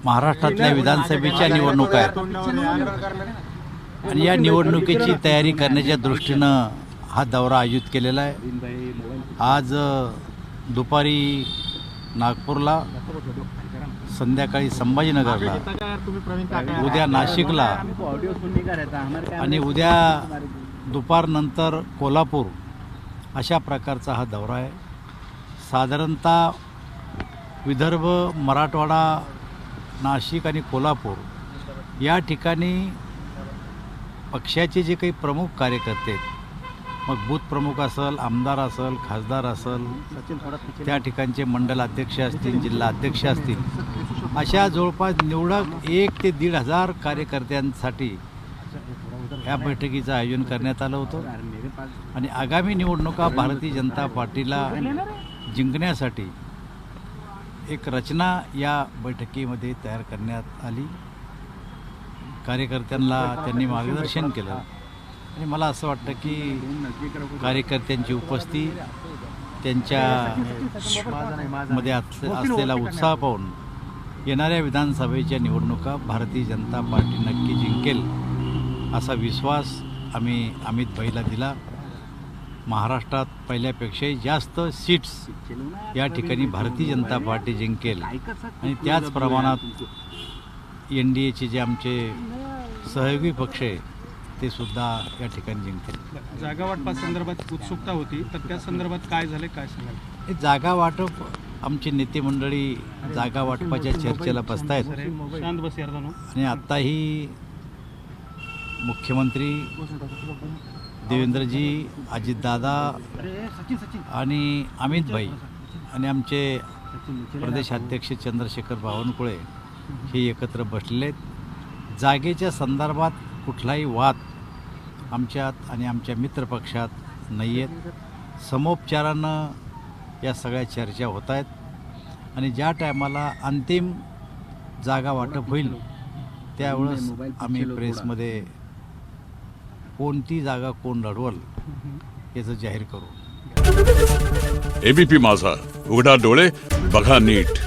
महाराष्ट्रातल्या विधानसभेच्या निवडणुका आहेत आणि या निवडणुकीची तयारी करण्याच्या दृष्टीनं हा दौरा आयोजित केलेला आहे। आज दुपारी नागपूरला, संध्याकाळी संभाजीनगरला, उद्या नाशिकला आणि उद्या दुपारनंतर कोल्हापूर अशा प्रकारचा हा दौरा आहे। साधारणतः विदर्भ, मराठवाडा, नाशिक आणि कोल्हापूर या ठिकाणी पक्षाचे जे काही प्रमुख कार्यकर्ते आहेत, मग बूथ प्रमुख असेल, आमदार असेल, खासदार असेल, त्या ठिकाणचे मंडल अध्यक्ष असतील, जिल्हा अध्यक्ष असतील, अशा जवळपास निवडक 1 ते 1,500 कार्यकर्त्यांसाठी या बैठकीचं आयोजन करण्यात आलं होतं आणि आगामी निवडणुका भारतीय जनता पार्टीला जिंकण्यासाठी एक रचना या बैठकीमध्ये तयार करण्यात आली। कार्यकर्त्यांना त्यांनी मार्गदर्शन केलं आणि मला असं वाटतं की कार्यकर्त्यांची उपस्थिती, त्यांच्यामध्ये असलेला उत्साह पाहून येणाऱ्या विधानसभेच्या निवडणुका भारतीय जनता पार्टी नक्की जिंकेल असा विश्वास आम्ही अमित भाईला दिला। महाराष्ट्रात पहिल्यापेक्षाही जास्त सीट्स या ठिकाणी भारतीय जनता पार्टी जिंकेल आणि त्याच प्रमाणात NDAचे जे आमचे सहयोगी पक्ष आहे ते सुद्धा या ठिकाणी जिंकतील। जागा वाटपासंदर्भात उत्सुकता होती, तर त्या संदर्भात काय झाले, काय सांगाल? हे जागा वाटप, आमची नेते मंडळी जागा वाटपाच्या चर्चेला बसतायत शांत बस यार आणि आत्ताही मुख्यमंत्री देवेंद्रजी, अजितदादा आणि अमित भाई आणि आमचे प्रदेशाध्यक्ष चंद्रशेखर बावनकुळे हे एकत्र बसलेले आहेत। जागेच्या संदर्भात कुठलाही वाद आमच्यात आणि आमच्या मित्रपक्षात नाही आहेत। समोपचारानं या सगळ्या चर्चा होत आहेत आणि ज्या टायमाला अंतिम जागा वाटप होईल त्यावेळेस आम्ही प्रेसमध्ये कोणती जागा कोण लढवल याचं जाहीर करू। ABP माझा, उघडा डोळे बघा नीट।